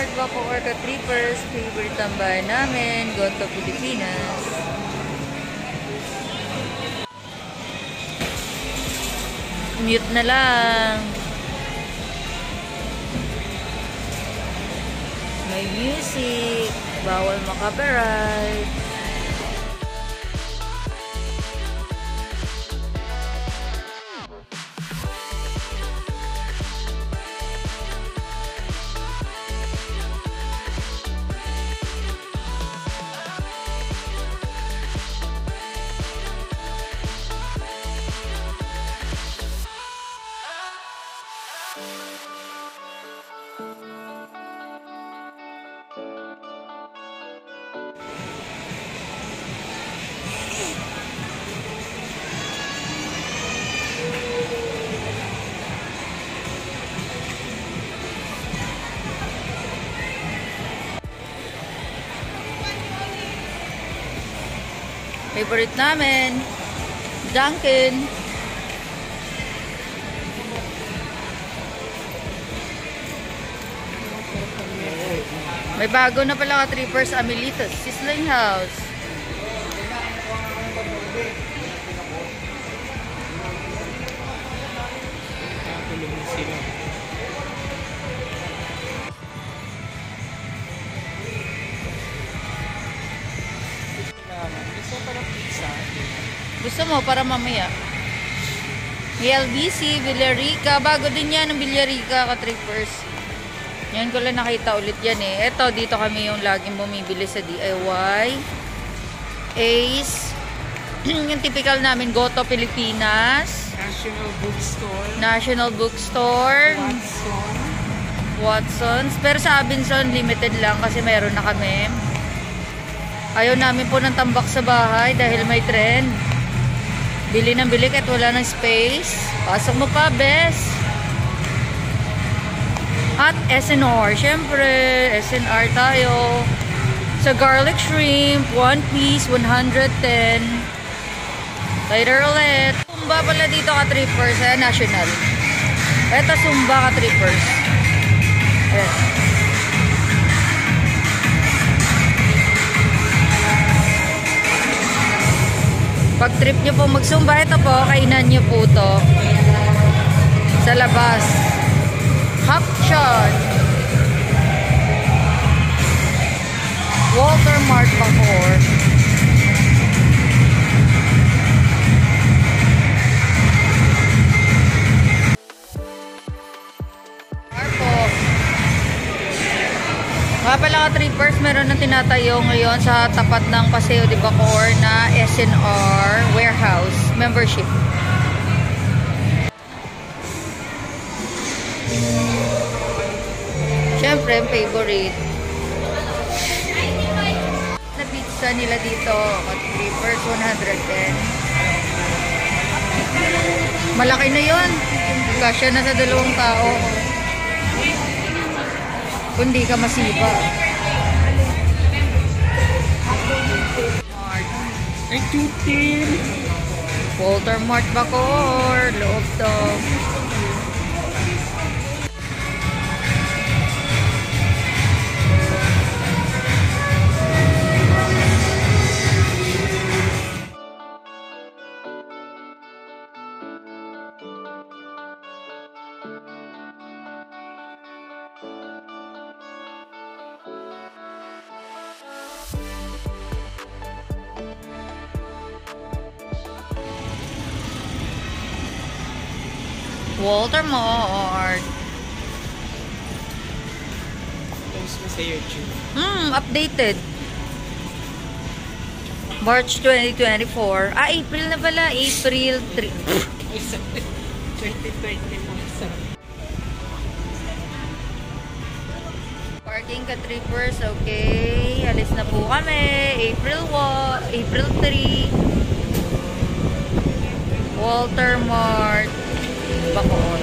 Mart, Bacoor, Ka-Trippers, favorite tambahan namin, Goto, Pilipinas. Mute na lang. May music, bawal maka-copyright. Favorite namin, Dunkin. May bago na pala Ka-Trippers, Amelitos, Sizzling House. Gusto mo para mamaya? LBC, Villarica. Bago din yan ng Villarica, Ka-Trippers. Yan ko lang nakita ulit yan eh. Eto, dito kami yung laging bumibili sa DIY. Ace. Yung typical namin, Goto, Pilipinas. National Bookstore. National Bookstore. Watsons. Pero sa Abenson, limited lang kasi meron na kami. Ayaw namin po ng tambak sa bahay dahil may trend. Bili ng bili kahit wala ng space. Pasok mo pa, bes. At SNR. Siyempre, SNR tayo. Sa garlic shrimp, 1 piece, 110. Later ulit. Sumba pala dito, Ka-Trippers. National. Ito, Sumba, Ka-Trippers. Ayan. Pag trip nyo po magsumba, ito po, kainan nyo po to sa labas. Hapchon. Walter Mart, Bacoor. Nga pala, Ka-Trippers, meron na tinatayo ngayon sa tapat ng Paseo de Bacoor na SNR warehouse membership. Siyempre, favorite na pizza nila dito, Ka-Trippers, 110. Malaki na yun. Kasya na sa 2 tao. Kundi ka masipa. Ay, cutie! Walter Mart, Bacoor. Loob to. Walter Mart. Post mo sa YouTube. Updated. March 2024. April na pala. April 3. 2024. Parking, Ka-Trippers. Okay. Alis na po kami. April 3. Walter Mart, Bacoor.